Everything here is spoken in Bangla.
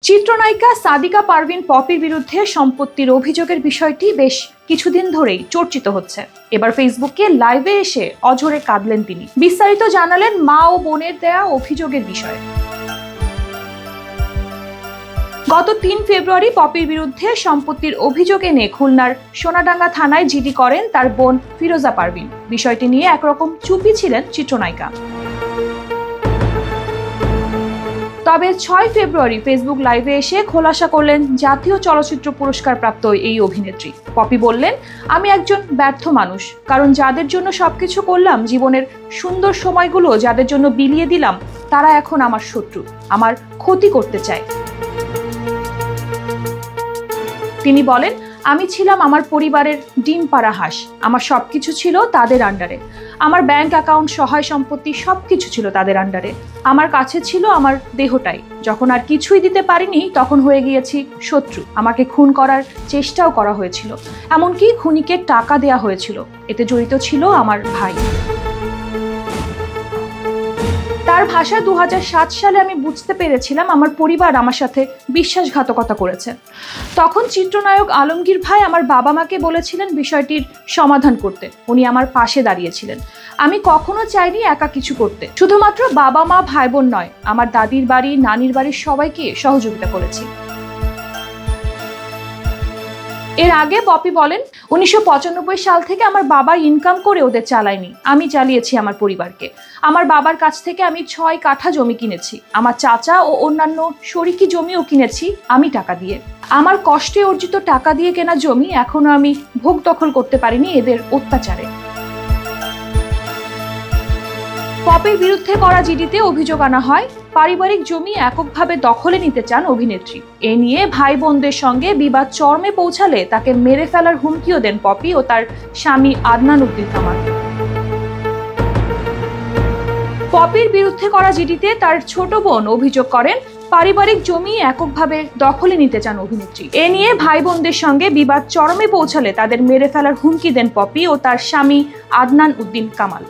চিত্রনায়িকা সাদিকা পারভিন পপির বিরুদ্ধে সম্পত্তির অভিযোগের বিষয়টি বেশ কিছুদিন ধরেই চর্চিত হচ্ছে। এবার ফেসবুকে লাইভে এসে অঝরে কাঁদলেন তিনি। বিস্তারিত জানালেন মা ও বোনের দেয়া অভিযোগের বিষয়ে। গত ৩ ফেব্রুয়ারি পপির বিরুদ্ধে সম্পত্তির অভিযোগ এনে খুলনার সোনাডাঙ্গা থানায় জিডি করেন তার বোন ফিরোজা পারভিন। বিষয়টি নিয়ে একরকম চুপই ছিলেন চিত্রনায়িকা। তবে ৬ ফেব্রুয়ারি ফেসবুক লাইভে এসে খোলাসা করলেন জাতীয় চলচ্চিত্র পুরস্কার প্রাপ্ত এই অভিনেত্রী। পপি বললেন, আমি একজন ব্যর্থ মানুষ, কারণ যাদের জন্য সবকিছু করলাম, জীবনের সুন্দর সময়গুলো যাদের জন্য বিলিয়ে দিলাম, তারা এখন আমার শত্রু, আমার ক্ষতি করতে চায়। তিনি বলেন, আমি ছিলাম আমার পরিবারের ডিম পাড়া হাঁস, আমার সবকিছু ছিল তাদের আন্ডারে, আমার ব্যাংক অ্যাকাউন্ট, সহায় সম্পত্তি সবকিছু ছিল তাদের আন্ডারে, আমার কাছে ছিল আমার দেহটাই। যখন আর কিছুই দিতে পারিনি, তখন হয়ে গিয়েছি শত্রু। আমাকে খুন করার চেষ্টাও করা হয়েছিল, এমনকি খুনিকে টাকা দেয়া হয়েছিল। এতে জড়িত ছিল আমার ভাই। তার ভাষায় ২০০৭ সালে আমি বুঝতে পেরেছিলাম আমার পরিবার আমার সাথে বিশ্বাসঘাতকতা করেছে। তখন চিত্রনায়ক আলমগীর ভাই আমার বাবা মাকে বলেছিলেন বিষয়টির সমাধান করতে। উনি আমার পাশে দাঁড়িয়েছিলেন। আমি কখনো চাইনি একা কিছু করতে। শুধুমাত্র বাবা মা ভাই বোন নয়, আমার দাদির বাড়ি, নানির বাড়ির সবাইকে সহযোগিতা করেছি। এর আগে পপি বলেন, ১৯৯৫ সাল থেকে আমার বাবা ইনকাম করে ওদের চালায়নি, আমি চালিয়েছি আমার পরিবারকে। আমার বাবার কাছ থেকে আমি ৬ কাঠা জমি কিনেছি। আমার চাচা ও অন্যান্য শরিকি জমিও কিনেছি আমি টাকা দিয়ে। আমার কষ্টে অর্জিত টাকা দিয়ে কেনা জমি এখনো আমি ভোগ দখল করতে পারিনি এদের অত্যাচারে। পপির বিরুদ্ধে করা জিডিতে অভিযোগ আনা হয়, পারিবারিক জমি এককভাবে দখলে নিতে চান অভিনেত্রী। এ নিয়ে ভাই বোনদের সঙ্গে বিবাদ চরমে পৌঁছালে তাকে মেরে ফেলার হুমকিও দেন পপি ও তার স্বামী আদনান উদ্দিন কামাল। পপির বিরুদ্ধে করা জিডিতে তার ছোট বোন অভিযোগ করেন, পারিবারিক জমি এককভাবে দখলে নিতে চান অভিনেত্রী। এ নিয়ে ভাই বোনদের সঙ্গে বিবাদ চরমে পৌঁছালে তাদের মেরে ফেলার হুমকি দেন পপি ও তার স্বামী আদনান উদ্দিন কামাল।